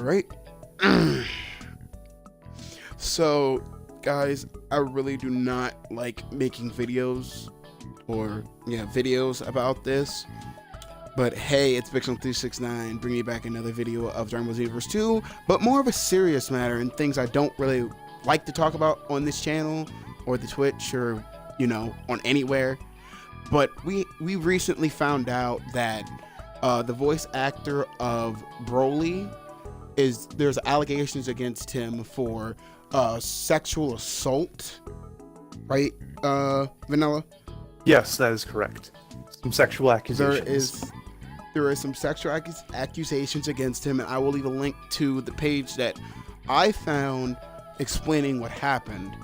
right. So, guys, I really do not like making videos about this. But hey, it's Bixon369 bringing you back another video of Dragon Ball Xenoverse 2, but more of a serious matter and things I don't really like to talk about on this channel or the Twitch or, on anywhere. But we recently found out that the voice actor of Broly there's allegations against him for sexual assault, right, Vanilla? Yes, that is correct. Some sexual accusations. There is some sexual accusations against him, and I will leave a link to the page that I found explaining what happened.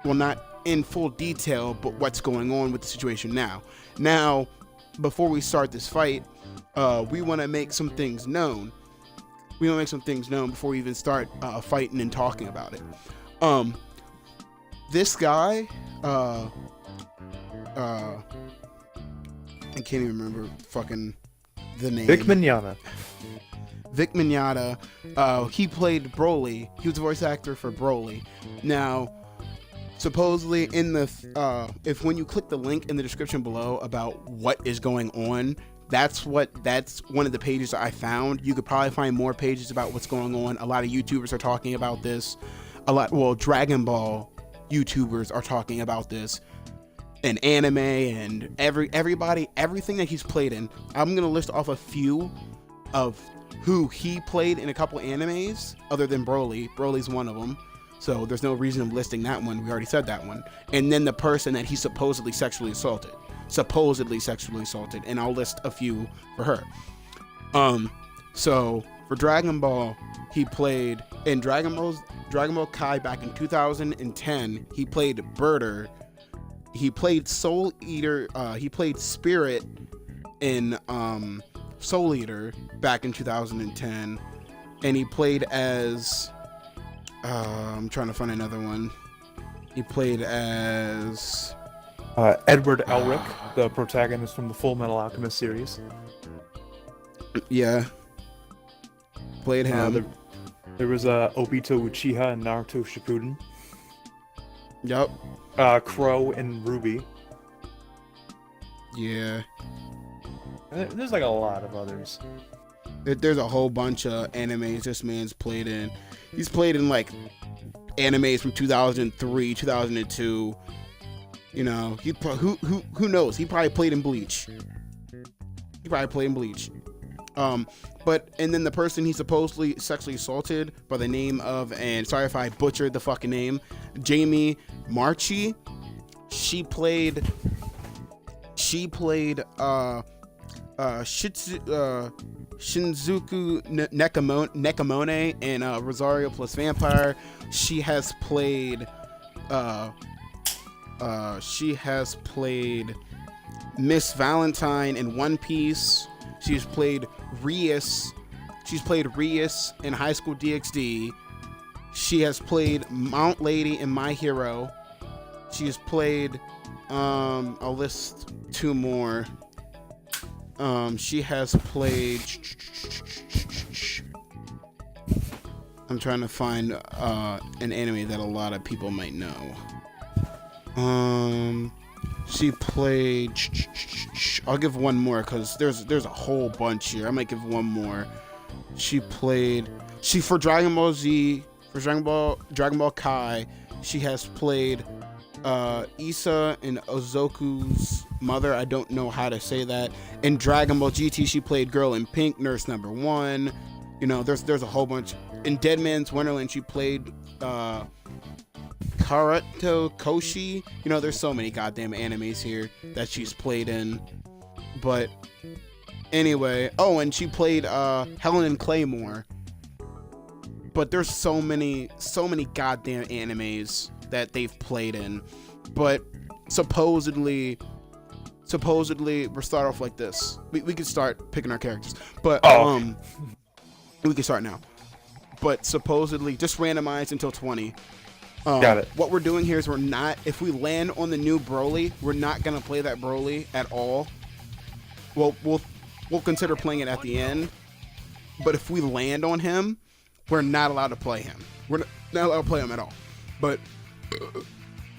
Well, not in full detail, but what's going on with the situation now. Now, before we start this fight, we want to make some things known. We want to make some things known before we even start fighting and talking about it. This guy, I can't even remember fucking the name. Vic Mignogna. Vic Mignogna, he played Broly. He was a voice actor for Broly. Now, supposedly in the when you click the link in the description below about what is going on, that's one of the pages that I found. You could probably find more pages about what's going on. A lot of YouTubers are talking about this. Dragon Ball YouTubers are talking about this, and anime and everything that he's played in. I'm gonna list off a few of who he played in a couple animes other than Broly. Broly's one of them, so there's no reason of listing that one. We already said that one. And then the person that he supposedly sexually assaulted, and I'll list a few for her. So for Dragon Ball, he played in Dragon Ball Kai back in 2010. He played Birder. He played Soul Eater. He played Spirit in Soul Eater back in 2010, and he played as I'm trying to find another one. He played as Edward Elric, the protagonist from the Full Metal Alchemist series. Yeah, played him. There was Obito Uchiha in Naruto Shippuden. Yep. Crow and Ruby. Yeah. There's like a lot of others. There's a whole bunch of animes this man's played in. He's played in like animes from 2003, 2002. Who knows? He probably played in Bleach. And then the person he supposedly sexually assaulted by the name of, and sorry if I butchered the fucking name, Jamie Marchi. She played Shinzuku Nekomone in Rosario Plus Vampire. She has played Miss Valentine in One Piece. She's played Rias. She's played Rias in High School DxD. She has played Mount Lady in My Hero. She has played I'll list two more. She has played, I'm trying to find an anime that a lot of people might know. She played, I'll give one more because there's a whole bunch here. I might give one more. For Dragon Ball Z, for Dragon Ball Kai, she has played Issa and Ozoku's mother. I don't know how to say that. In Dragon Ball GT, she played Girl in Pink, Nurse Number 1. There's a whole bunch. In Dead Man's Wonderland, she played Karato Koshi. There's so many goddamn animes here that she's played in. But anyway, and she played Helen and Claymore. But there's so many goddamn animes that they've played in. But supposedly we'll start off like this. We can start picking our characters, but we can start now. But supposedly just randomized until 20. Got it. What we're doing here is if we land on the new Broly, we're not gonna play that Broly at all. We'll consider playing it at the end. But if we land on him, we're not allowed to play him. We're not allowed to play him at all. But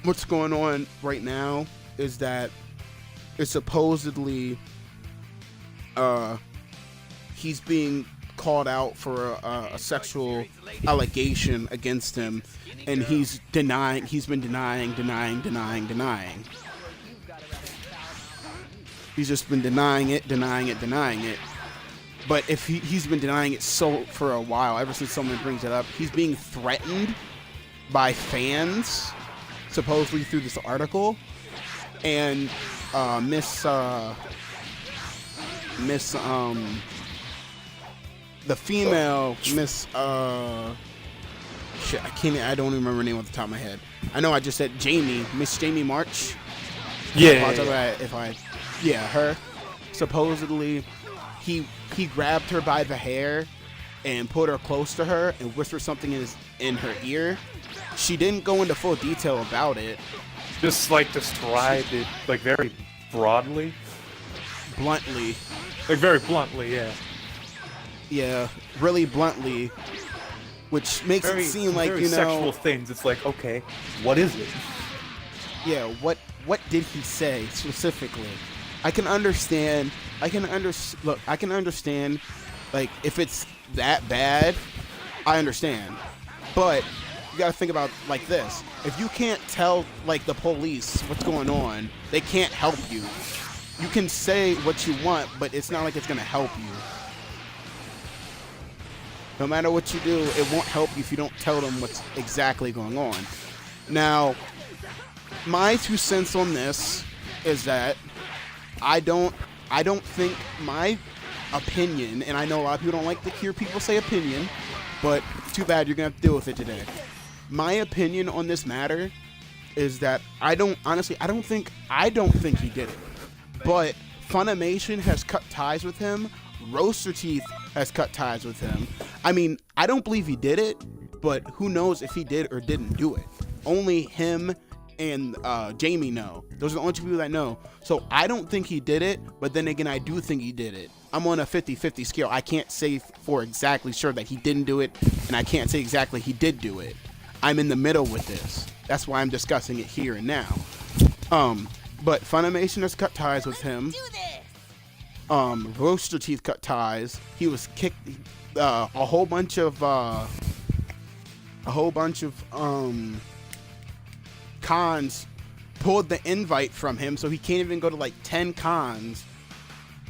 what's going on right now is that it's supposedly he's being called out for a sexual allegation against him, and he's been denying. He's just been denying it. But if he's been denying it for a while, ever since someone brings it up, he's being threatened by fans, supposedly through this article, and the female Miss I don't even remember her name off the top of my head. I know I just said Miss Jamie March. Her. Supposedly he grabbed her by the hair and put her close to her and whispered something in her ear. She didn't go into full detail about it. Just like described it like very broadly. Bluntly. Like very bluntly, yeah. Yeah, really bluntly, which makes it seem like, very sexual things. It's like, okay, what is it? Yeah, what did he say specifically? I can understand. Like, if it's that bad, I understand. But you gotta think about like this: if you can't tell like the police what's going on, they can't help you. You can say what you want, but it's not like it's gonna help you. No matter what you do, it won't help you if you don't tell them what's exactly going on. Now, my 2 cents on this is that I don't think my opinion, and I know a lot of people don't like to hear people say opinion, but too bad, you're gonna have to deal with it today. My opinion on this matter is that I don't think he did it. But Funimation has cut ties with him. Rooster Teeth has cut ties with him. I mean, I don't believe he did it, but who knows if he did or didn't do it. Only him and Jamie know. Those are the only 2 people that know. So I don't think he did it, but then again, I do think he did it. I'm on a 50-50 scale. I can't say for exactly sure that he didn't do it, and I can't say exactly he did do it. I'm in the middle with this. That's why I'm discussing it here and now. But Funimation has cut ties with him. Rooster Teeth cut ties. He was kicked. A whole bunch of cons pulled the invite from him, so he can't even go to like 10 cons.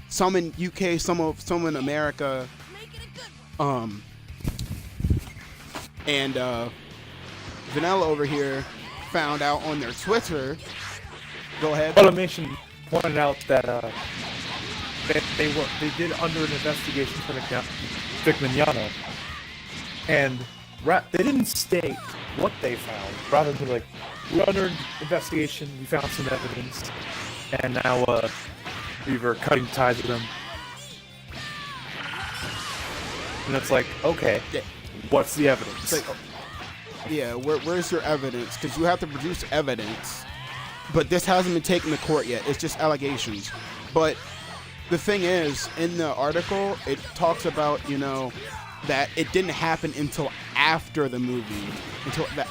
Some in UK, some in America. And Vanilla over here found out on their Twitter. Go ahead. Funimation pointed out that they did under an investigation for Vic Mignogna, and they didn't state what they found. Rather than like, we're under investigation, we found some evidence, and now we were cutting ties with them. And it's like, okay, what's the evidence? Like, yeah, where's your evidence? Because you have to produce evidence, but this hasn't been taken to court yet. It's just allegations. But the thing is, in the article, it talks about, that it didn't happen until after the movie.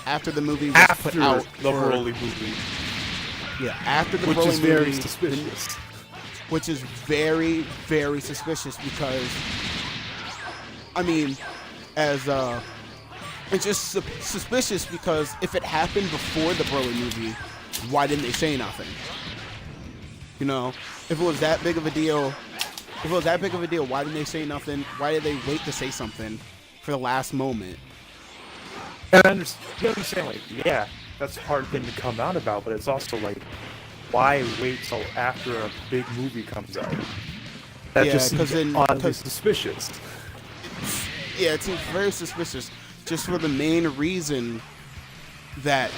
After the movie was put out. The Broly movie. Yeah, after the Broly movie. Which is very suspicious. Which is very, very suspicious because, I mean, it's just suspicious because if it happened before the Broly movie, why didn't they say nothing? If it was that big of a deal, why didn't they say nothing? Why did they wait to say something for the last moment? And you understand, like, yeah, that's a hard thing to come out about, but it's also like, why wait till after a big movie comes out? That just seems oddly suspicious. Yeah, it seems very suspicious, just for the main reason that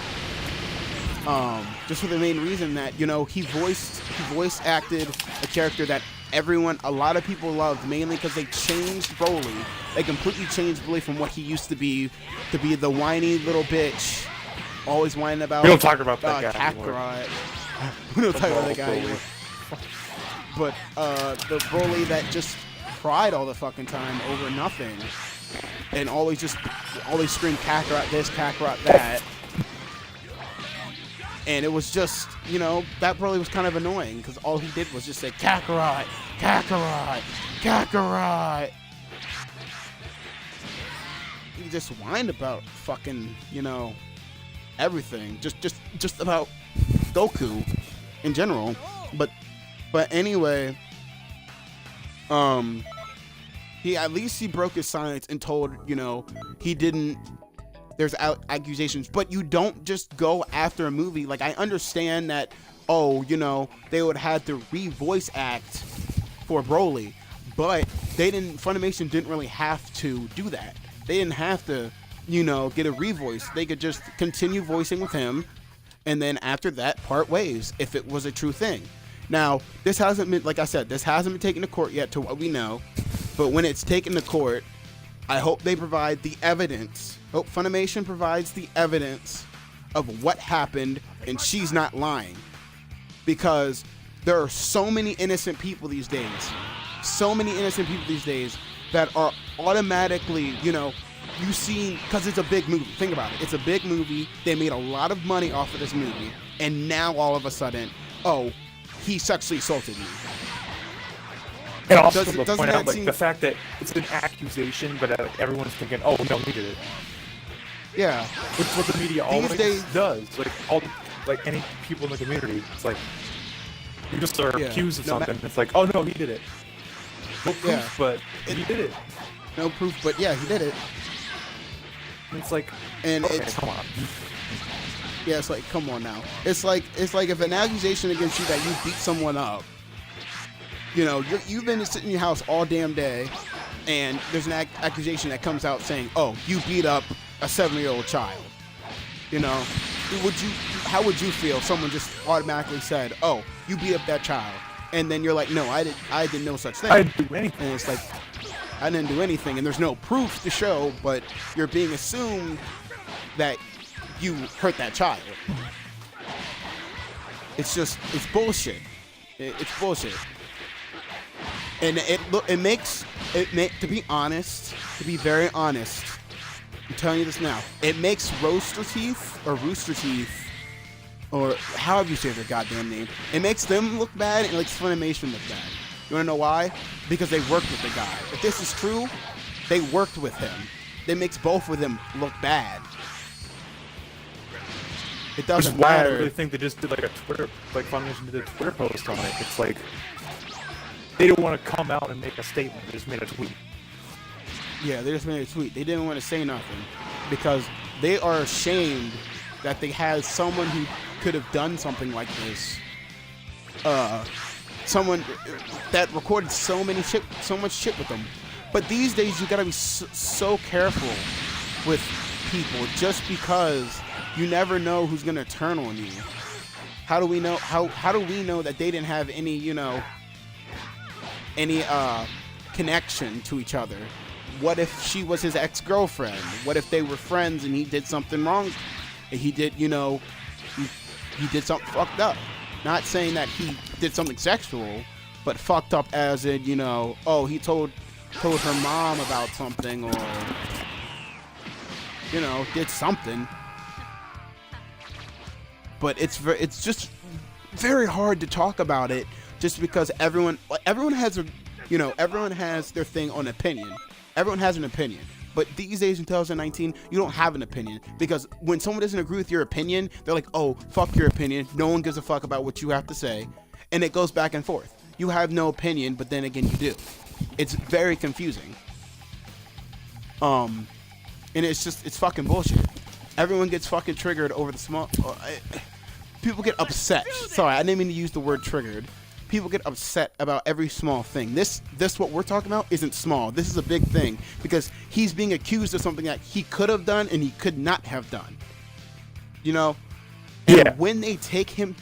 he voice acted a character that a lot of people loved, mainly because they changed Broly. They completely changed Broly from what he used to be the whiny little bitch, always whining about. We don't talk about that guy anymore. We don't talk about that guy anymore. But the Broly that just cried all the fucking time over nothing. and always scream Kakarot this, Kakarot that. And it was just, you know, that probably was kind of annoying because all he did was just say Kakarot, Kakarot, Kakarot. He just whined about fucking, you know, everything. Just about Goku in general. But anyway, he broke his silence and told, you know, he didn't. There's accusations, but you don't just go after a movie. Like, I understand that, oh, you know, they would have to re-voice act for Broly, but Funimation didn't really have to do that. They didn't have to, you know, get a revoice. They could just continue voicing with him, and then after that, part ways, if it was a true thing. Now, this hasn't been, like I said, this hasn't been taken to court yet to what we know, but when it's taken to court, I hope they provide the evidence. Hope Funimation provides the evidence of what happened and she's not lying. Because there are so many innocent people these days. So many innocent people these days that are automatically, you know, you see, because it's a big movie. Think about it. It's a big movie. They made a lot of money off of this movie. And now all of a sudden, oh, he sexually assaulted me. And also to point out, like, the fact that it's an accusation, but everyone's thinking, "Oh no, he did it." Yeah, which is what the media always does. Like any people in the community, it's like you just are accused of something. It's like, "Oh no, he did it." No proof, but he did it. No proof, but yeah, he did it. And it's like, and okay, it's come on. Yeah, it's like, come on now. It's like if an accusation against you that you beat someone up. You know, you've been sitting in your house all damn day, and there's an accusation that comes out saying, "Oh, you beat up a 7-year-old child." You know, how would you feel if someone just automatically said, "Oh, you beat up that child," and then you're like, "No, I did no such thing. I didn't do anything." And it's like, I didn't do anything, and there's no proof to show, but you're being assumed that you hurt that child. It's bullshit. It's bullshit. And to be very honest, I'm telling you this now, it makes Rooster Teeth, or however you say their goddamn name, it makes them look bad and it makes Funimation look bad. You wanna know why? Because they worked with the guy. If this is true, they worked with him. That makes both of them look bad. It doesn't matter. I really think they just did like a Twitter, like Funimation did a Twitter post on it. It's like, they didn't want to come out and make a statement. They just made a tweet. Yeah, they just made a tweet. They didn't want to say nothing because they are ashamed that they had someone who could have done something like this. Someone that recorded so much shit with them. But these days, you gotta be so careful with people just because you never know who's gonna turn on you. How do we know? How do we know that they didn't have any, you know, any connection to each other? What if she was his ex-girlfriend? What if they were friends and he did something wrong? He did, you know, he did something fucked up. Not saying that he did something sexual, but fucked up as in, you know, oh, he told her mom about something, or, you know, did something. But it's just very hard to talk about it, just because everyone has their thing on opinion. Everyone has an opinion. But these days in 2019, you don't have an opinion, because when someone doesn't agree with your opinion, they're like, oh, fuck your opinion. No one gives a fuck about what you have to say. And it goes back and forth. You have no opinion, but then again, you do. It's very confusing. And it's fucking bullshit. Everyone gets fucking triggered over the small... people get upset. Sorry, I didn't mean to use the word triggered. People get upset about every small thing. This what we're talking about isn't small. This is a big thing, because he's being accused of something that he could have done and he could not have done. You know? And yeah. when they take him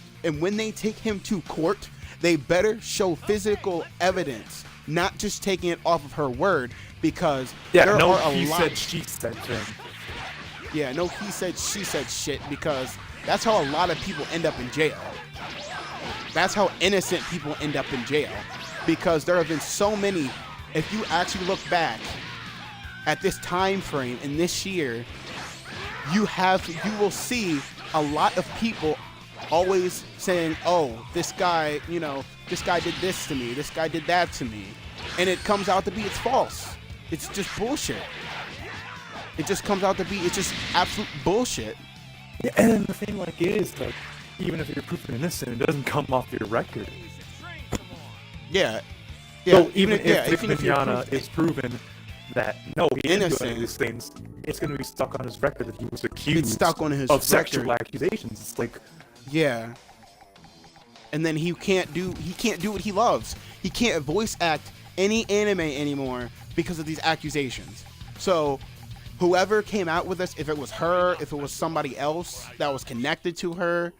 to court, they better show physical evidence, not just taking it off of her word, because there are a lot. He said, she said thing. Yeah, no he said, she said shit, because that's how a lot of people end up in jail. That's how innocent people end up in jail, because there have been so many. If you actually look back at this time frame in this year, you will see a lot of people always saying, oh, this guy, this guy did this to me, this guy did that to me, and it comes out to be it's false. It's just bullshit. It just comes out to be it's just absolute bullshit. Yeah, and the thing is like, even if you're proven innocent, it doesn't come off your record. Yeah. So even if Mignogna is proven that no, he didn't do any of these things, it's going to be stuck on his record that he was accused it's stuck on his of sexual accusations. It's like, yeah. And then he can't do what he loves. He can't voice act any anime anymore because of these accusations. So whoever came out with this, if it was her, if it was somebody else that was connected to her,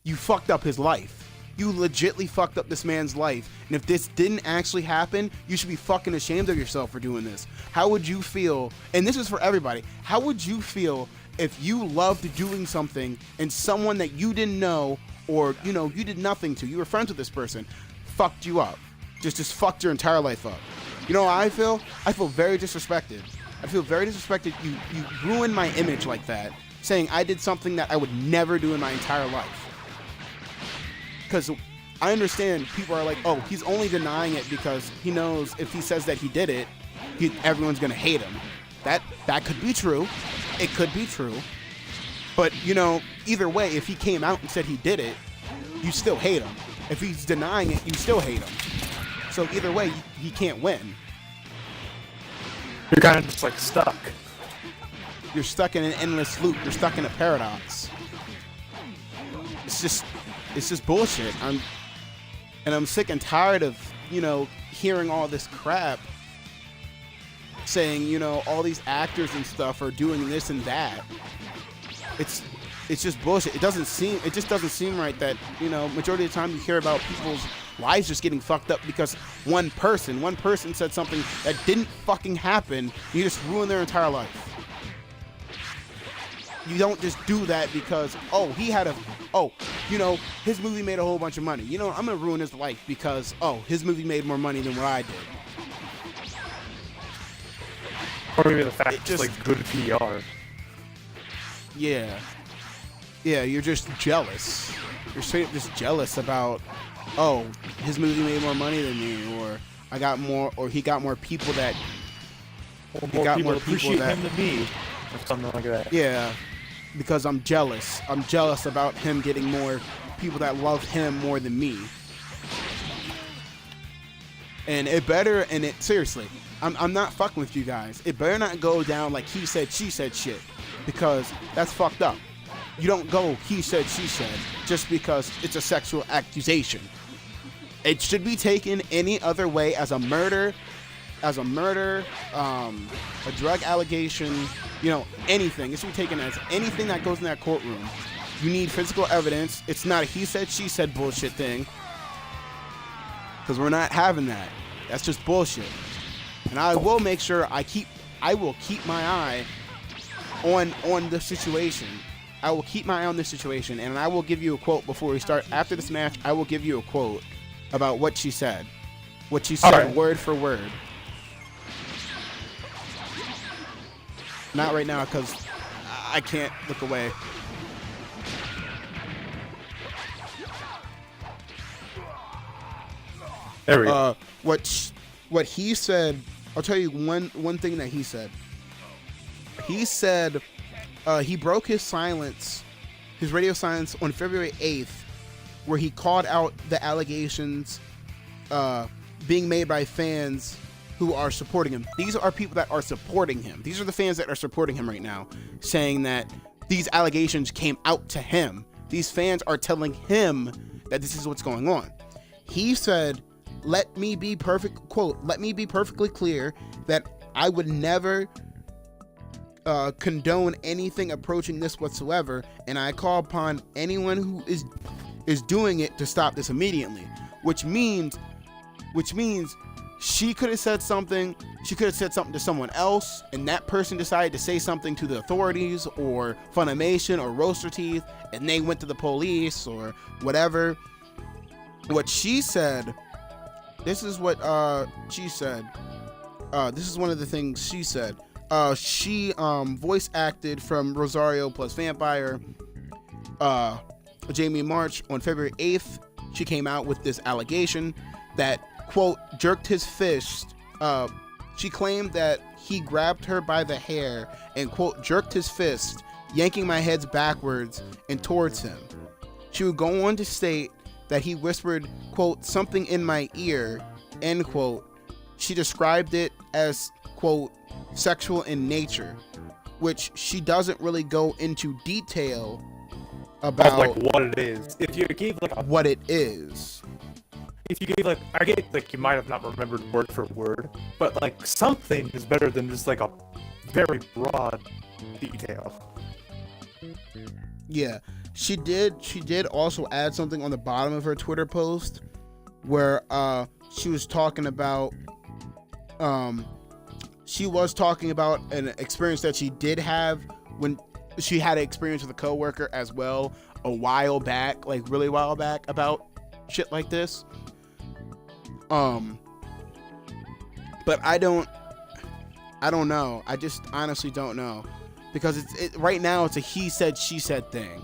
you fucked up his life. You legitly fucked up this man's life. And if this didn't actually happen, you should be fucking ashamed of yourself for doing this. How would you feel? And this is for everybody. How would you feel if you loved doing something and someone that you didn't know or, you did nothing to, you were friends with this person, fucked you up? Just fucked your entire life up. You know how I feel? I feel very disrespected. I feel very disrespected. You ruined my image like that, saying I did something that I would never do in my entire life. Because I understand people are like, oh, he's only denying it because he knows if he says that he did it, everyone's going to hate him. That could be true. It could be true. But, either way, if he came out and said he did it, you still hate him. If he's denying it, you still hate him. So either way, he can't win. You're kind of just like stuck. You're stuck in an endless loop. You're stuck in a paradox. It's just bullshit. I'm sick and tired of, hearing all this crap saying, all these actors and stuff are doing this and that. It's just bullshit. It just doesn't seem right that, majority of the time you hear about people's lives just getting fucked up because one person said something that didn't fucking happen. You just ruin their entire life. You don't just do that because, his movie made a whole bunch of money. I'm going to ruin his life because, his movie made more money than what I did. Or maybe the fact it's like good PR. Yeah. Yeah, you're just jealous. You're straight up just jealous about, his movie made more money than me, or I got more, or he got more people that, more appreciate him than me, or something like that. Yeah. Because I'm jealous. I'm jealous about him getting more people that love him more than me. And seriously, I'm not fucking with you guys. It better not go down like he said, she said shit. Because that's fucked up. You don't go he said, she said just because it's a sexual accusation. It should be taken any other way as a murder, a drug allegation, anything. It should be taken as anything that goes in that courtroom. You need physical evidence. It's not a he said, she said bullshit thing. Because we're not having that. That's just bullshit. And I will make sure I will keep my eye on the situation. I will keep my eye on this situation, and I will give you a quote before we start. After this match, I will give you a quote about what she said. What she said, right. Word for word. Not right now, because I can't look away. There we go. What he said, I'll tell you one thing that he said. He said he broke his silence, his radio silence on February 8th, where he called out the allegations being made by fans who are supporting him. These are people that are supporting him. These are the fans that are supporting him right now, saying that these allegations came out to him. These fans are telling him that this is what's going on. He said, let me be perfectly clear that I would never condone anything approaching this whatsoever, and I call upon anyone who is doing it to stop this immediately. Which means she could have said something. She could have said something to someone else, and that person decided to say something to the authorities or Funimation or Rooster Teeth, and they went to the police or whatever. What she said, this is what she said. This is one of the things she said. She voice acted from Rosario plus Vampire. Jamie March on February 8th, she came out with this allegation that, quote, jerked his fist. She claimed that he grabbed her by the hair and, quote, jerked his fist, yanking my head backwards and towards him. She would go on to state that he whispered, quote, something in my ear, end quote. She described it as, quote, sexual in nature, which she doesn't really go into detail about like what it is. If you gave like what it is. If you gave like, I get like you might have not remembered word for word, but like something is better than just like a very broad detail. Yeah, she did also add something on the bottom of her Twitter post where she was talking about an experience that she did have when she had an experience with a coworker as well a while back, like really while back, about shit like this. But I don't know. I just honestly don't know, because right now it's a he said she said thing.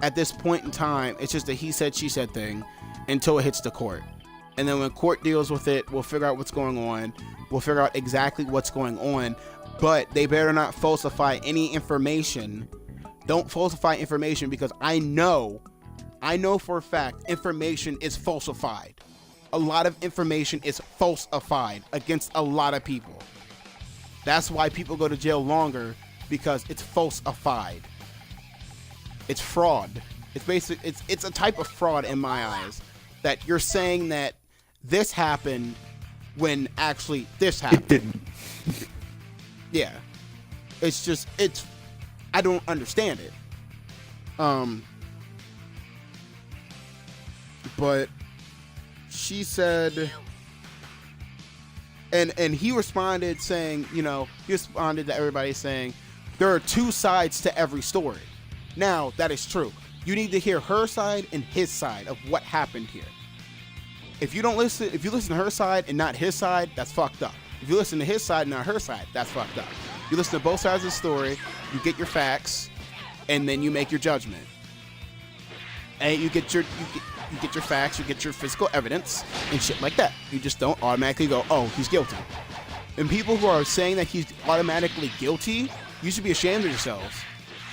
At this point in time, it's just a he said she said thing until it hits the court. And then when court deals with it, we'll figure out what's going on. We'll figure out exactly what's going on. But they better not falsify any information. Don't falsify information, because I know for a fact information is falsified. A lot of information is falsified against a lot of people. That's why people go to jail longer, because it's falsified. It's fraud. It's basically it's a type of fraud in my eyes, that you're saying that this happened when actually this happened. It didn't. Yeah. I don't understand it. But she said, and he responded saying, he responded to everybody saying, there are two sides to every story. Now, that is true. You need to hear her side and his side of what happened here. If you listen to her side and not his side, that's fucked up. If you listen to his side and not her side, that's fucked up. You listen to both sides of the story, you get your facts, and then you make your judgment. And you get your facts, you get your physical evidence, and shit like that. You just don't automatically go, oh, he's guilty. And people who are saying that he's automatically guilty, you should be ashamed of yourselves.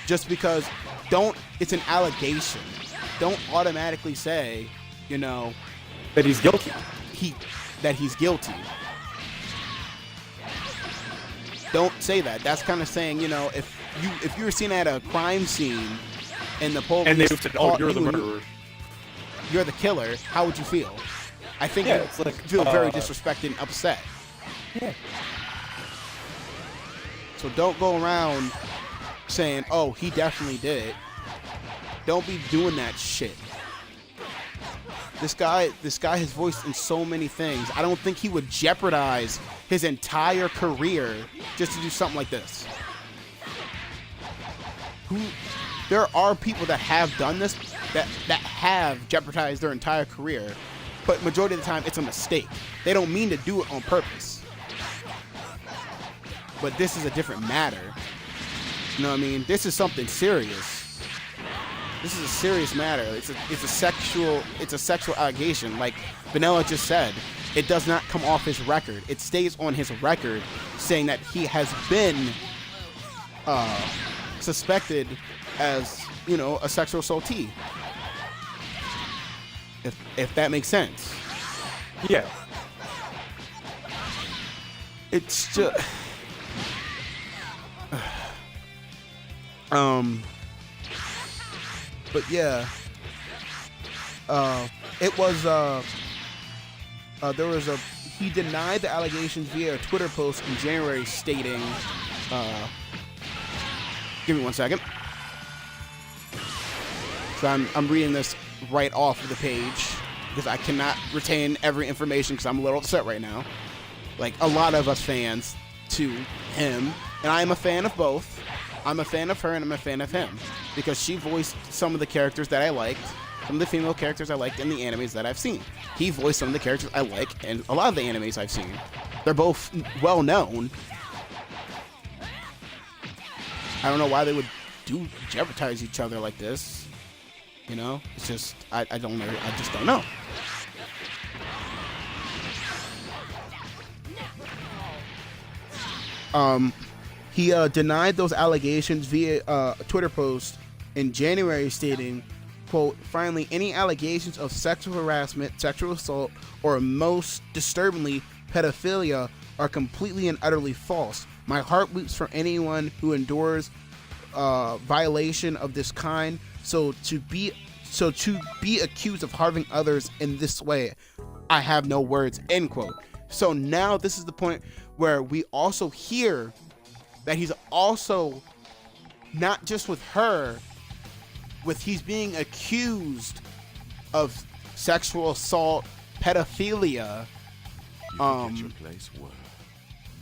Just because it's an allegation. Don't automatically say, that he's guilty. That he's guilty. Don't say that. That's kind of saying, if you were seen at a crime scene and the police and they said, "Oh, you're the murderer. You're the killer," how would you feel? I think it's you'd like, feel very disrespected and upset. Yeah. So don't go around saying, "Oh, he definitely did it." Don't be doing that shit. This guy has voiced in so many things. I don't think he would jeopardize his entire career just to do something like this. There are people that have done this, that have jeopardized their entire career, but majority of the time it's a mistake. They don't mean to do it on purpose. But this is a different matter. You know what I mean? This is something serious. This is a serious matter. It's a sexual allegation. Like Vanilla just said, it does not come off his record. It stays on his record, saying that he has been suspected as, a sexual assaultee. If that makes sense. Yeah. It's just but yeah, he denied the allegations via a Twitter post in January, stating, give me 1 second. So I'm reading this right off of the page because I cannot retain every information because I'm a little upset right now. Like a lot of us fans to him, and I am a fan of both. I'm a fan of her and I'm a fan of him because she voiced some of the characters that I liked, some of the female characters I liked in the animes that I've seen. He voiced some of the characters I like in a lot of the animes I've seen. They're both well known. I don't know why they would jeopardize each other like this. You know, it's just I don't know. I just don't know. He denied those allegations via a Twitter post in January, stating, quote, "Finally, any allegations of sexual harassment, sexual assault, or most disturbingly, pedophilia are completely and utterly false. My heart weeps for anyone who endures violation of this kind. So to be accused of harming others in this way, I have no words," end quote. So now this is the point where we also hear that he's also not just with her, he's being accused of sexual assault, pedophilia.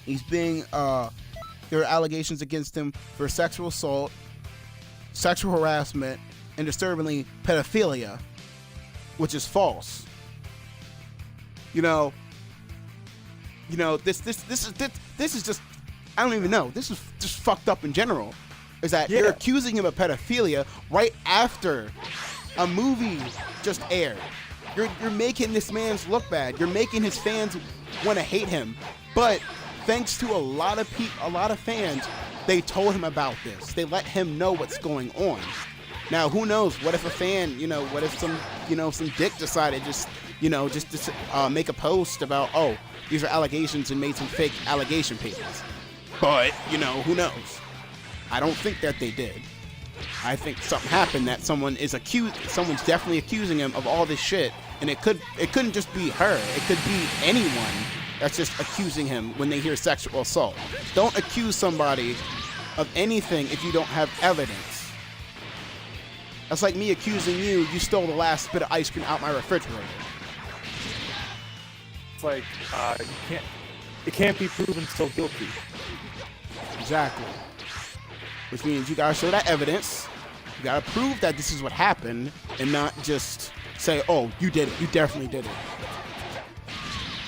He's being there are allegations against him for sexual assault, sexual harassment, and disturbingly pedophilia, which is false. You know, this is just, I don't even know. This is just fucked up in general. Is that you're accusing him of pedophilia right after a movie just aired. You're making this man's look bad. You're making his fans want to hate him. But thanks to a lot of fans, they told him about this. They let him know what's going on. Now, who knows? What if a fan, what if some dick decided just to make a post about, oh, these are allegations, and made some fake allegation pages. But, who knows? I don't think that they did. I think something happened, that someone's definitely accusing him of all this shit, and it couldn't just be her. It could be anyone that's just accusing him when they hear sexual assault. Don't accuse somebody of anything if you don't have evidence. That's like me accusing you stole the last bit of ice cream out my refrigerator. It's like, it can't be proven still guilty. Exactly. Which means you gotta show that evidence. You gotta prove that this is what happened, and not just say, oh, you did it. You definitely did it.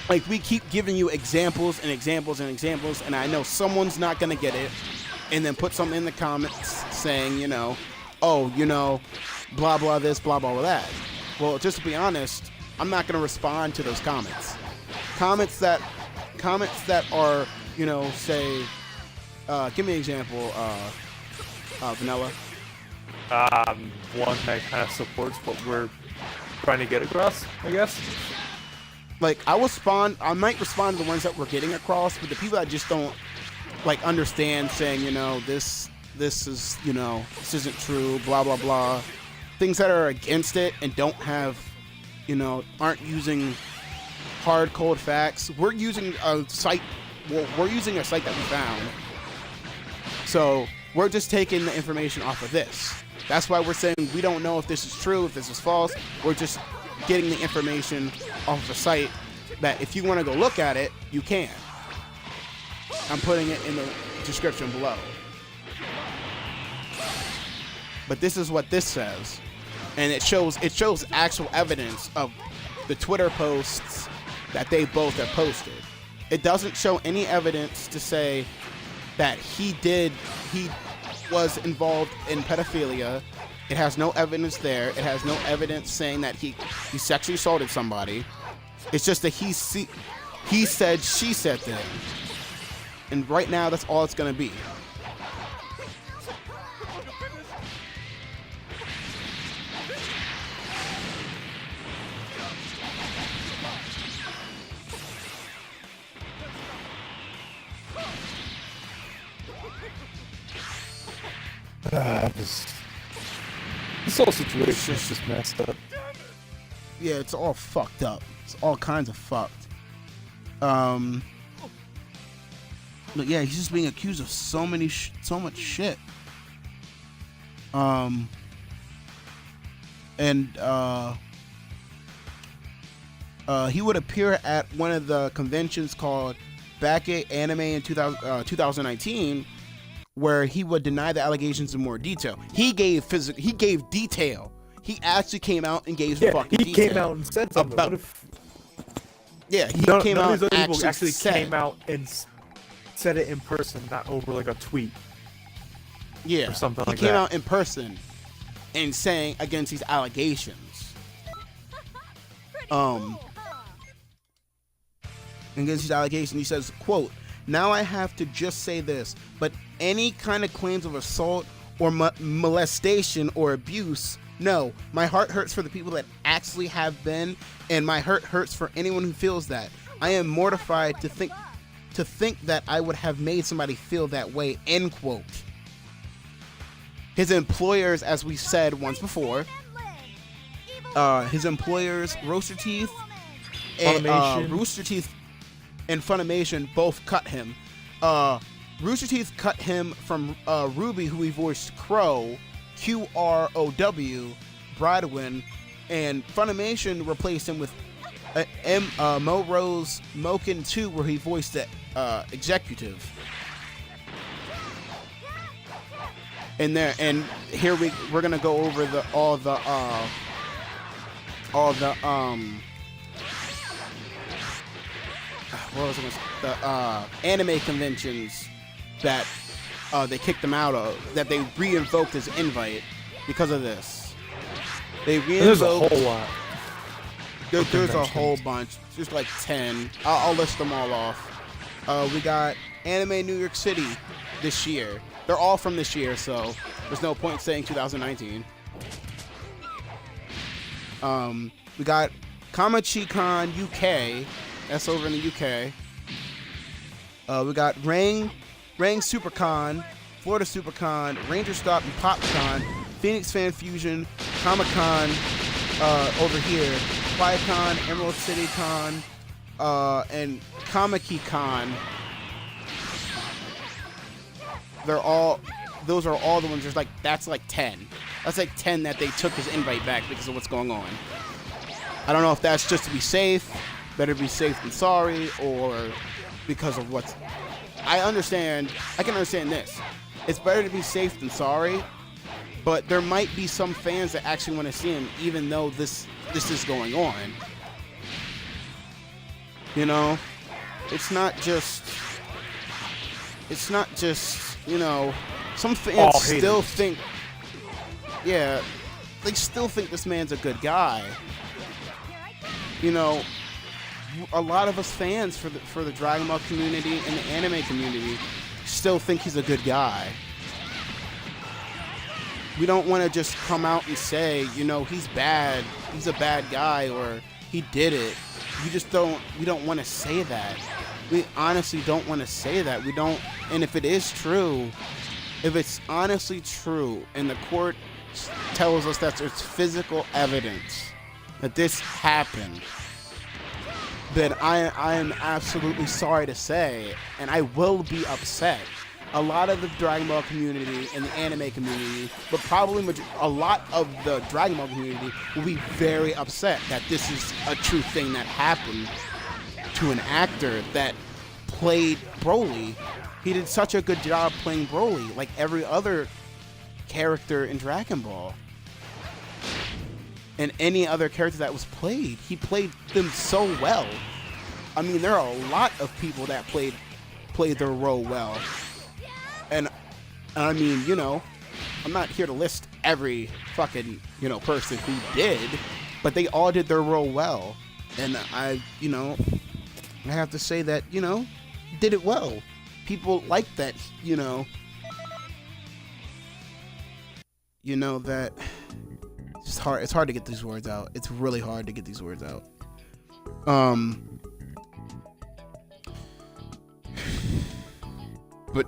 Like, we keep giving you examples and examples and examples, and I know someone's not gonna get it, and then put something in the comments saying, blah, blah, this, blah, blah, blah, that. Well, just to be honest, I'm not gonna respond to those comments. Comments that are, say, give me an example, Vanilla. One that kind of supports what we're trying to get across, I guess. Like, I might respond to the ones that we're getting across, but the people that just don't, understand, saying, this is, this isn't true, blah, blah, blah. Things that are against it and don't have, aren't using hard, cold facts. We're using a site that we found. So we're just taking the information off of this. That's why we're saying we don't know if this is true, if this is false. We're just getting the information off of a site that if you want to go look at it, you can. I'm putting it in the description below. But this is what this says. And it shows actual evidence of the Twitter posts that they both have posted. It doesn't show any evidence to say that he was involved in pedophilia. It has no evidence there. It has no evidence saying that he sexually assaulted somebody. It's just that he said, she said thing. And right now, that's all it's going to be. This whole situation is just messed up. Yeah, it's all fucked up. It's all kinds of fucked. But yeah, he's just being accused of so much shit. He would appear at one of the conventions called Backgate Anime in 2019, where he would deny the allegations in more detail. He gave detail. He actually came out and gave fucking detail. He came out and said something. About, he came out and actually came out and said it in person, not over like a tweet. Yeah, or something he like came that. out in person and saying against these allegations. Against these allegations, he says, quote, "Now I have to just say this, but any kind of claims of assault or molestation or abuse, no, my heart hurts for the people that actually have been, and my heart hurts for anyone who feels that. I am mortified to think that I would have made somebody feel that way," end quote. His employers, as we said once before, his employers, Rooster Teeth and Funimation both cut him. Rooster Teeth cut him from Ruby, who he voiced Crow, QROW, Bradwin, and Funimation replaced him with Mo-Rose Moken 2, where he voiced the executive. And here we're gonna go over all the anime conventions that they kicked him out of, that they re-invoked his invite because of this. They There's a re-invoked. whole lot. There's a whole bunch. There's like 10. I'll list them all off. We got Anime New York City this year. They're all from this year, so there's no point saying 2019. We got Kamachi-Con UK. That's over in the UK. We got Rang SuperCon, Florida SuperCon, Ranger Stop and PopCon, Phoenix Fan Fusion, Comic-Con over here, FlyCon, Emerald City Con, and Kamiki-Con. Those are all the ones. That's like 10. That's like 10 that they took his invite back because of what's going on. I don't know if that's just to be safe, better be safe than sorry, or because of what's... I can understand this. It's better to be safe than sorry, but there might be some fans that actually want to see him even though this is going on. You know? It's not just, you know, some fans still think, yeah, they still think this man's a good guy. You know, a lot of us fans for the Dragon Ball community and the anime community still think he's a good guy. We don't want to just come out and say, you know, he's bad, he's a bad guy, or he did it. We don't want to say that. We honestly don't want to say that. We don't, and if it is true, if it's honestly true, and the court tells us that there's physical evidence that this happened, then I am absolutely sorry to say, and I will be upset. A lot of the Dragon Ball community and the anime community, but probably a lot of the Dragon Ball community will be very upset that this is a true thing that happened to an actor that played Broly. He did such a good job playing Broly, like every other character in Dragon Ball. And any other character that was played, he played them so well. I mean, there are a lot of people that played their role well. And I mean, you know, I'm not here to list every fucking, you know, person who did, but they all did their role well. And I have to say that, you know, did it well. People like that, you know that it's hard to get these words out. It's really hard to get these words out. But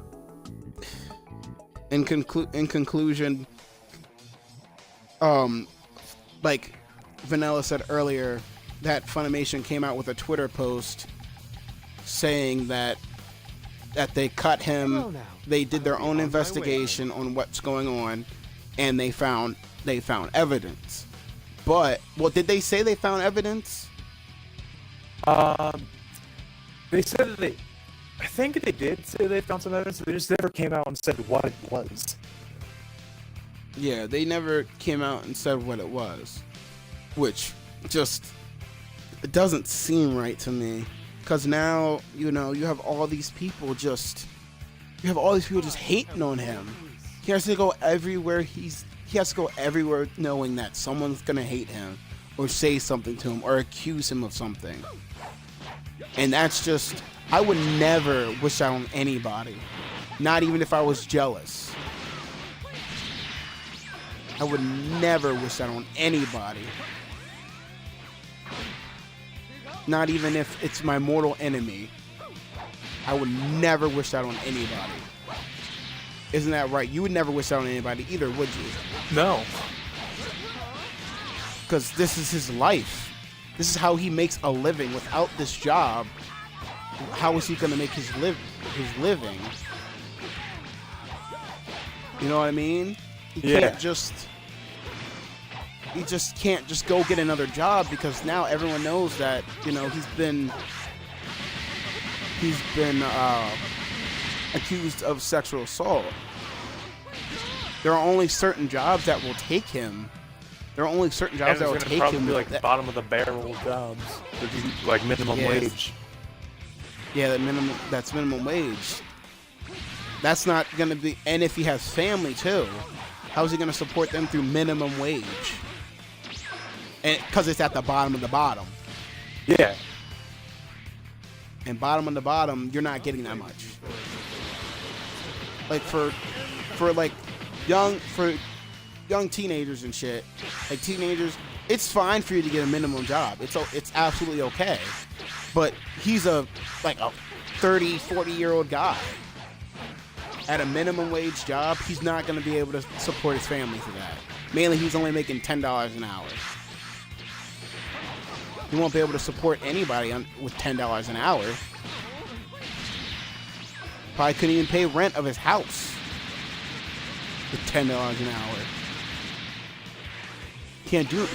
in conclusion, like Vanilla said earlier, that Funimation came out with a Twitter post saying that they cut him. They did their own investigation on what's going on, and they found evidence. But, well, did they say they found evidence? They said that I think they did say they found some evidence, but they just never came out and said what it was. Yeah, they never came out and said what it was, which just, it doesn't seem right to me. Because now, you know, you have all these people just hating on him. He has to go everywhere. He has to go everywhere knowing that someone's gonna hate him, or say something to him, or accuse him of something. And that's just, I would never wish that on anybody. Not even if I was jealous. I would never wish that on anybody. Not even if it's my mortal enemy. I would never wish that on anybody. Isn't that right? You would never wish that on anybody either, would you? No. Because this is his life. This is how he makes a living. Without this job, how is he going to make his living? You know what I mean? He just can't just go get another job, because now everyone knows that, you know, he's been accused of sexual assault. There are only certain jobs that will take him. There are only certain jobs that will take him. Be like bottom of the barrel jobs, like minimum wage. Yeah, that's minimum wage. That's not gonna be. And if he has family too, how is he gonna support them through minimum wage? And because it's at the bottom of the bottom. Yeah. And bottom of the bottom, you're not getting that much. Like for young teenagers and shit, like teenagers, it's fine for you to get a minimum job. It's absolutely okay. But he's a 30, 40-year-old guy. At a minimum wage job, he's not going to be able to support his family for that. Mainly, he's only making $10 an hour. He won't be able to support anybody with $10 an hour. Probably couldn't even pay rent of his house with $10 an hour. Can't do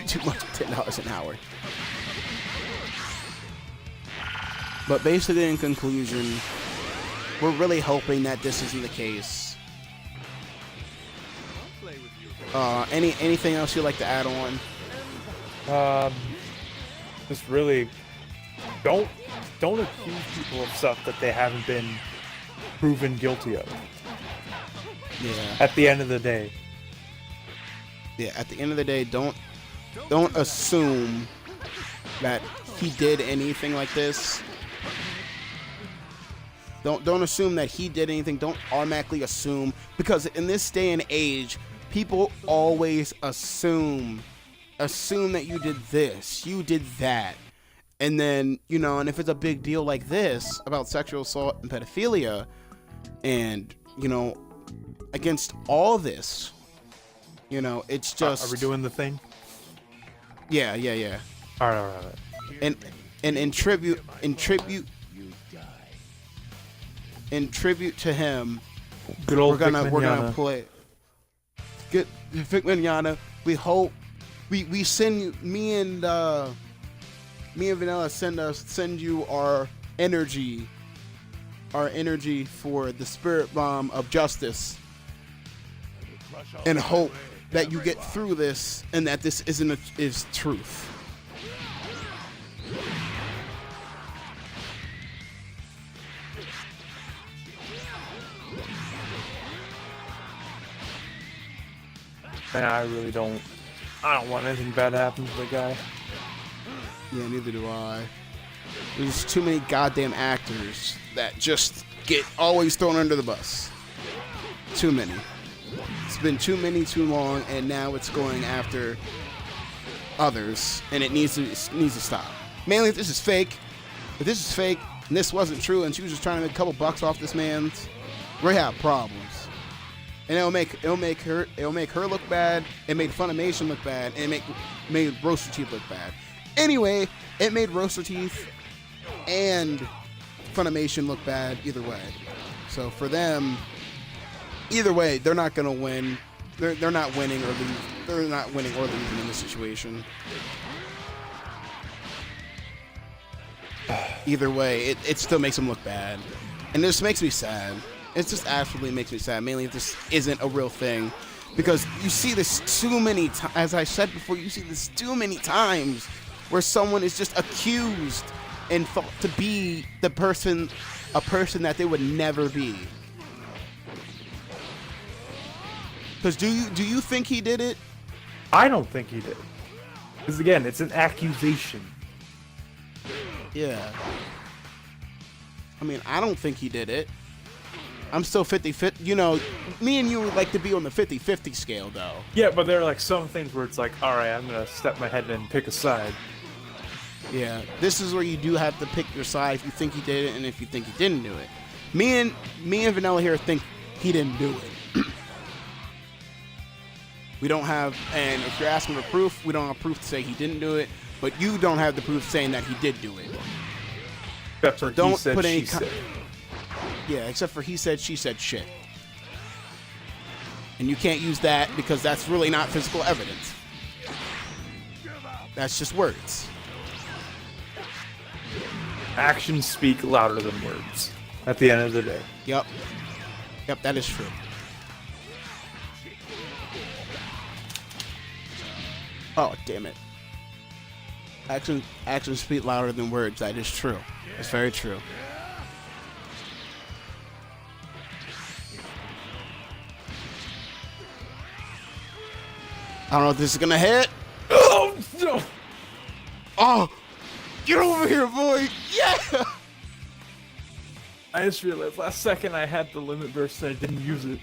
too much with $10 an hour. But basically, in conclusion, we're really hoping that this isn't the case. Anything else you'd like to add on? Just really don't accuse people of stuff that they haven't been proven guilty of. Yeah. At the end of the day. Yeah, at the end of the day, don't assume that he did anything like this. Don't assume that he did anything. Don't automatically assume, because in this day and age, people always assume that you did this, you did that. And then, you know, and if it's a big deal like this about sexual assault and pedophilia, and, you know, against all this, you know, it's just... Are we doing the thing? Yeah. All right. And in tribute to him, good old we're gonna play good Vic Mignogna. We hope we send you, me and Vanilla send you our energy for the spirit bomb of justice, and hope that you get through this and that this is truth. Man, I don't want anything bad to happen to the guy. Yeah, neither do I. There's too many goddamn actors that just get always thrown under the bus. Too many. It's been too many too long, and now it's going after others, and it needs to stop. Mainly if this is fake. If this is fake and this wasn't true and she was just trying to make a couple bucks off this man's, we have problems. And it'll make her look bad. It made Funimation look bad, and it made Rooster Teeth look bad. Anyway, it made Rooster Teeth and Funimation look bad either way. So for them, either way, they're not gonna win. They're not winning or losing. They're not winning or losing in this situation. Either way, it still makes them look bad, and this makes me sad. It just absolutely makes me sad, mainly if this isn't a real thing. Because you see this too many times, as I said before, you see this too many times where someone is just accused and thought to be a person that they would never be. Because do you think he did it? I don't think he did. Because again, it's an accusation. Yeah. I mean, I don't think he did it. I'm still 50-50. You know, me and you would like to be on the 50-50 scale, though. Yeah, but there are like some things where it's like, all right, I'm gonna step my head in and pick a side. Yeah, this is where you do have to pick your side if you think he did it and if you think he didn't do it. Me and Vanilla here think he didn't do it. We don't have, and if you're asking for proof, we don't have proof to say he didn't do it, but you don't have the proof saying that he did do it. Except for Don't he said, put any she said. Yeah, except for he said, she said shit. And you can't use that because that's really not physical evidence. That's just words. Actions speak louder than words at the end of the day. Yep. Yep, that is true. Oh, damn it. Actions speak louder than words. That is true. It's very true. I don't know if this is gonna hit. Oh no! Oh, get over here, boy! Yeah. I just realized last second I had the limit burst and I didn't use it.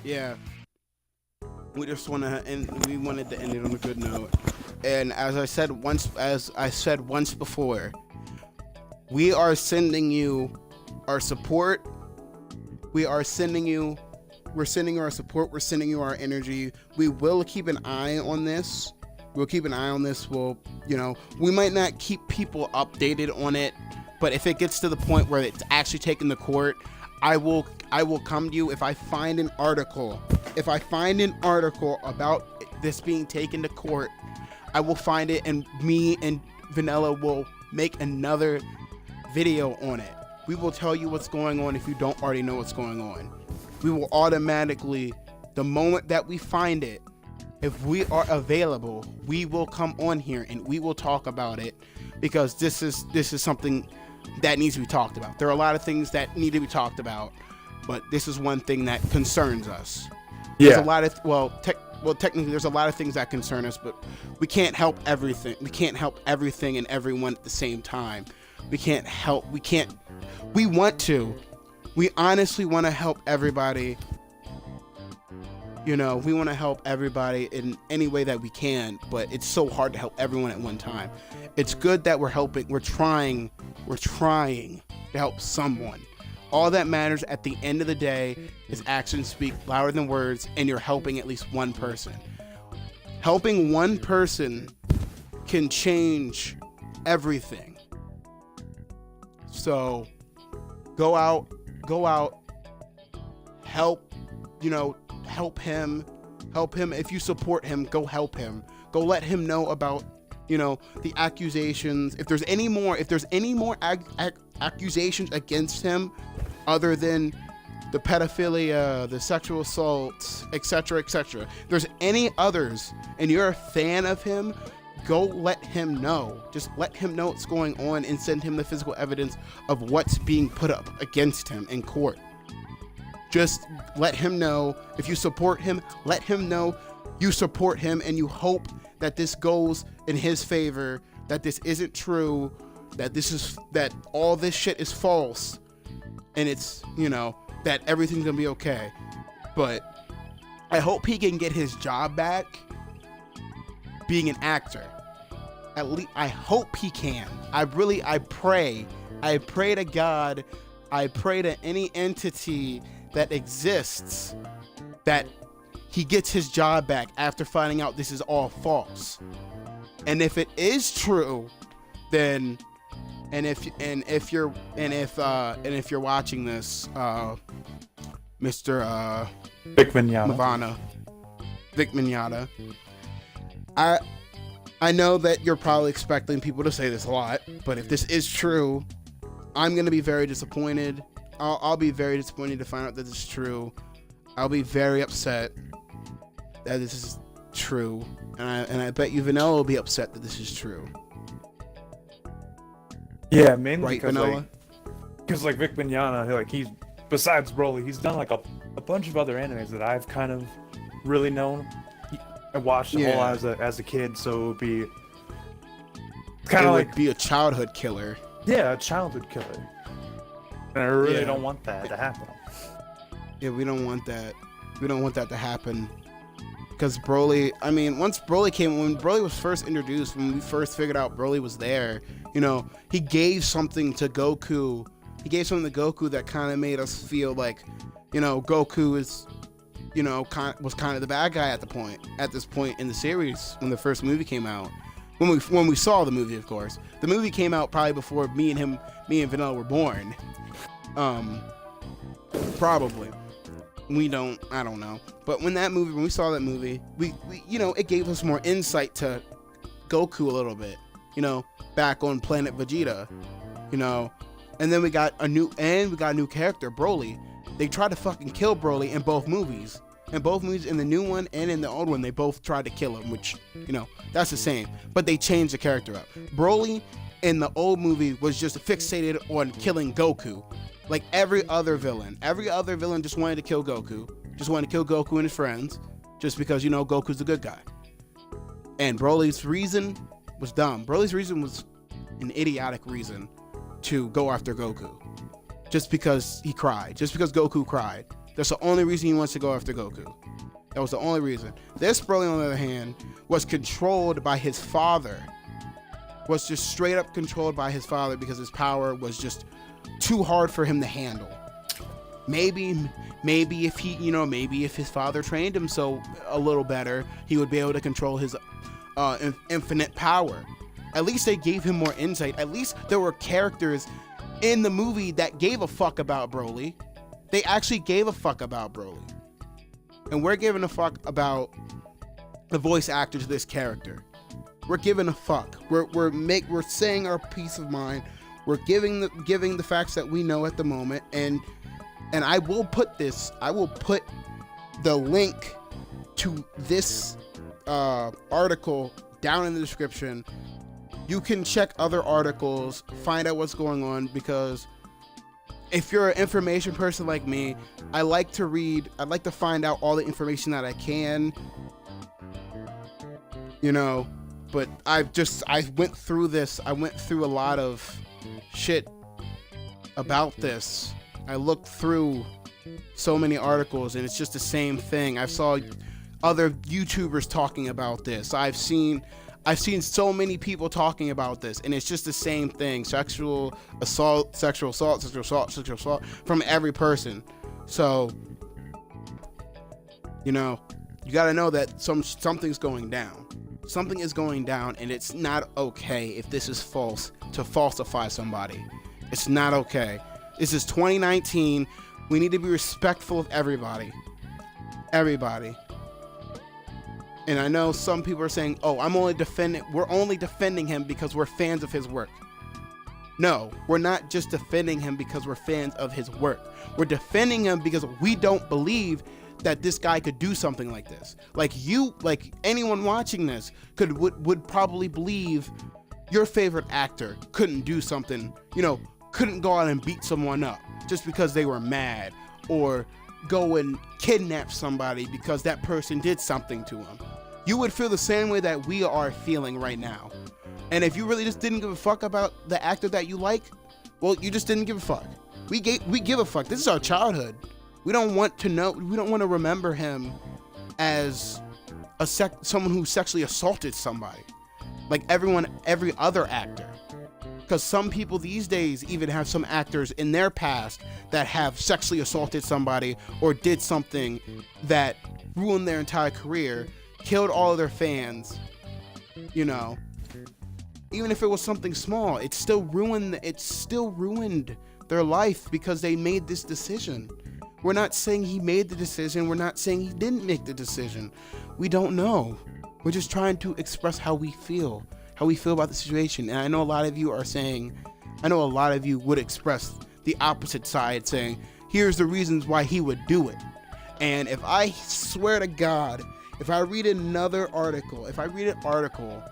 Yeah. We just wanna end. We wanted to end it on a good note. And as I said once before, we are sending you our support. We're sending you our support. We're sending you our energy. We will keep an eye on this. We'll keep an eye on this. We'll, you know, we might not keep people updated on it, but if it gets to the point where it's actually taken to court, I will come to you if I find an article. If I find an article about this being taken to court, I will find it, and me and Vanilla will make another video on it. We will tell you what's going on if you don't already know what's going on. We will automatically, the moment that we find it, if we are available, we will come on here and we will talk about it, because this is something that needs to be talked about. There are a lot of things that need to be talked about, but this is one thing that concerns us. Yeah. There's a lot of technically there's a lot of things that concern us, but we can't help everything. We can't help everything and everyone at the same time. We honestly want to help everybody. You know, we want to help everybody in any way that we can, but it's so hard to help everyone at one time. It's good that we're trying to help someone. All that matters at the end of the day is actions speak louder than words, and you're helping at least one person. Helping one person can change everything. So go out, help him. If you support him, go help him. Go let him know about, the accusations. If there's any more accusations against him other than the pedophilia, the sexual assaults, etc., etc. There's any others and you're a fan of him, go let him know. Just let him know what's going on and send him the physical evidence of what's being put up against him in court. Just let him know. If you support him, let him know you support him and you hope that this goes in his favor, that this isn't true, that all this shit is false, and it's, that everything's gonna be okay. But I hope he can get his job back being an actor. At least I hope he can. I pray to God, I pray to any entity that exists that he gets his job back after finding out this is all false. And if it is true, then if you're watching this, Mr. Vic Mignogna. Vic Mignogna, I know that you're probably expecting people to say this a lot, but if this is true, I'm gonna be very disappointed. I'll be very disappointed to find out that this is true. I'll be very upset that this is true, and I bet you Vanilla will be upset that this is true. Yeah, mainly right, because Vanilla? because like Vic Mignogna, like he's besides Broly, he's done like a bunch of other animes that I've kind of really known. I watched them all as a kid, so it would be kind of like be a childhood killer. Yeah, a childhood killer. And I really don't want that to happen. Yeah, we don't want that. We don't want that to happen. Because Broly, I mean, when Broly was first introduced, when we first figured out Broly was there, you know, he gave something to Goku. He gave something to Goku that kind of made us feel like, you know, Goku is, you know, was kind of the bad guy at this point in the series when the first movie came out. When we saw the movie, of course. The movie came out probably before me and Vanilla were born. Probably. I don't know. But when we saw that movie, we you know, it gave us more insight to Goku a little bit, you know, back on Planet Vegeta, you know. And then we got a new character, Broly. They tried to fucking kill Broly in both movies. In the new one and in the old one, they both tried to kill him, which, you know, that's the same. But they changed the character up. Broly in the old movie was just fixated on killing Goku. Like every other villain just wanted to kill Goku. Just wanted to kill Goku and his friends. Just because, you know, Goku's the good guy. And Broly's reason was dumb. Broly's reason was an idiotic reason to go after Goku. Just because he cried. Just because Goku cried. That's the only reason he wants to go after Goku. That was the only reason. This Broly, on the other hand, was controlled by his father. Was just straight up controlled by his father because his power was just too hard for him to handle. Maybe if his father trained him so a little better, he would be able to control his infinite power. At least they gave him more insight. At least there were characters in the movie that gave a fuck about Broly. They actually gave a fuck about Broly. And we're giving a fuck about the voice actor to this character. We're giving a fuck. We're saying our peace of mind. We're giving the facts that we know at the moment. And I will put the link to this article down in the description. You can check other articles, find out what's going on, because if you're an information person like me, I like to read. I like to find out all the information that I can, you know. But I went through this. I went through a lot of shit about this. I looked through so many articles, and it's just the same thing. I saw other YouTubers talking about this. I've seen so many people talking about this, and it's just the same thing. Sexual assault from every person. So, you know, you got to know that something's going down. Something is going down, and it's not okay if this is false to falsify somebody. It's not okay. This is 2019. We need to be respectful of everybody. Everybody. And I know some people are saying, "Oh, we're only defending him because we're fans of his work." No, we're not just defending him because we're fans of his work. We're defending him because we don't believe that this guy could do something like this. Like anyone watching this would probably believe your favorite actor couldn't do something, you know, couldn't go out and beat someone up just because they were mad, or go and kidnap somebody because that person did something to him. You would feel the same way that we are feeling right now. And if you really just didn't give a fuck about the actor that you like, well, you just didn't give a fuck. We give a fuck. This is our childhood. We don't want to know. We don't want to remember him as someone who sexually assaulted somebody, like every other actor. Because some people these days even have some actors in their past that have sexually assaulted somebody or did something that ruined their entire career, killed all of their fans. You know, even if it was something small, it still ruined their life because they made this decision. We're not saying he made the decision. We're not saying he didn't make the decision. We don't know. We're just trying to express how we feel about the situation. And I know a lot of you would express the opposite side, saying, here's the reasons why he would do it. And if I swear to God, if I read an article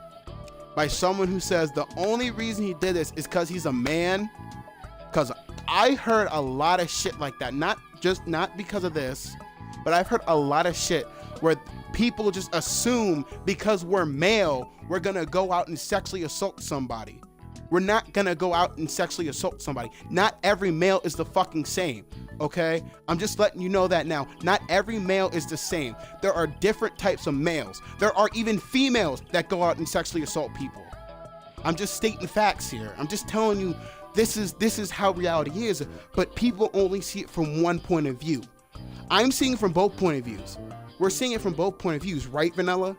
by someone who says the only reason he did this is because he's a man, because I heard a lot of shit like that. Not because of this, but I've heard a lot of shit where people just assume because we're male, we're gonna go out and sexually assault somebody. We're not gonna go out and sexually assault somebody. Not every male is the fucking same, okay? I'm just letting you know that now. Not every male is the same. There are different types of males. There are even females that go out and sexually assault people. I'm just stating facts here. I'm just telling you this is how reality is, but people only see it from one point of view. I'm seeing it from both point of views. We're seeing it from both point of views, right, Vanilla?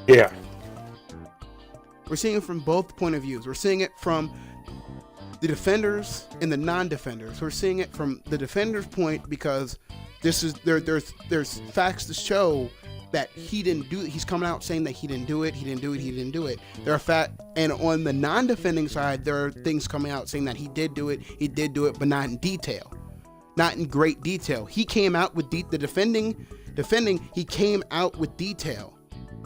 Yeah. We're seeing it from both point of views. We're seeing it from the defenders and the non-defenders. We're seeing it from the defenders' point because this is there's facts to show that he didn't do it. He's coming out saying that he didn't do it. He didn't do it. He didn't do it. There are and on the non-defending side, there are things coming out saying that he did do it. He did do it, but not in detail, not in great detail. He came out with the defending. He came out with detail.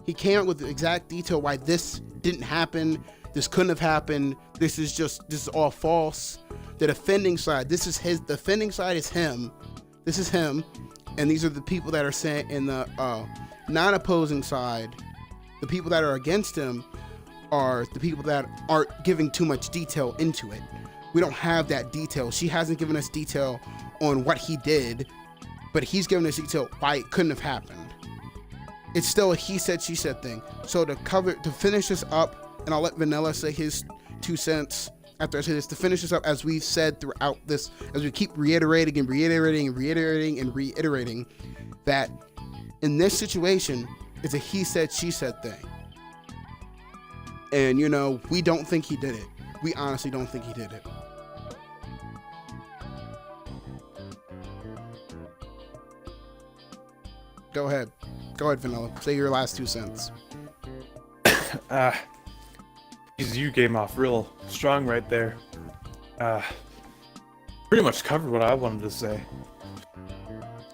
He came out with exact detail why this didn't happen. This couldn't have happened. This is all false. The defending side, the defending side is him. This is him. And these are the people that are saying in the non-opposing side, the people that are against him are the people that aren't giving too much detail into it. We don't have that detail. She hasn't given us detail on what he did, but he's given us detail why it couldn't have happened. It's still a he said, she said thing. So to finish this up, and I'll let Vanilla say his 2 cents after I say this, to finish this up, as we've said throughout this, as we keep reiterating, that in this situation, it's a he said, she said thing. And, we don't think he did it. We honestly don't think he did it. Go ahead, Vanilla. Say your last 2 cents. You came off real strong right there. Pretty much covered what I wanted to say.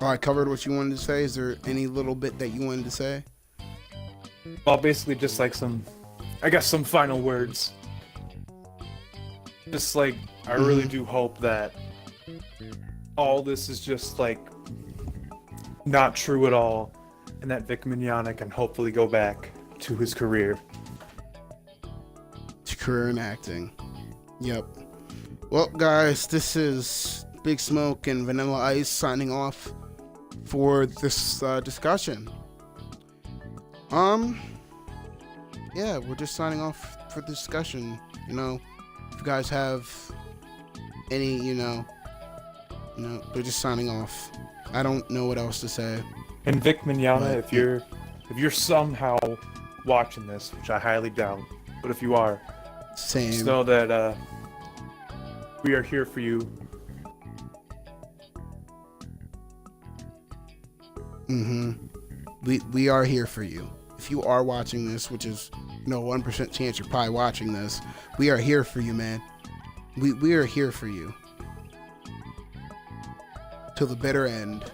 Oh, I covered what you wanted to say. Is there any little bit that you wanted to say? Well, basically just like some final words. Just like, I really do hope that all this is just like not true at all, and that Vic Mignogna can hopefully go back to his career. To career in acting. Yep. Well, guys, this is Big Smoke and Vanilla Ice signing off for this discussion. Yeah, we're just signing off for the discussion. If you guys have any, they're just signing off. I don't know what else to say. And Vic Mignogna, if you're somehow watching this, which I highly doubt, but if you are, just know that we are here for you. We are here for you. If you are watching this, which is 1% chance you're probably watching this, we are here for you, man. We are here for you till the bitter end.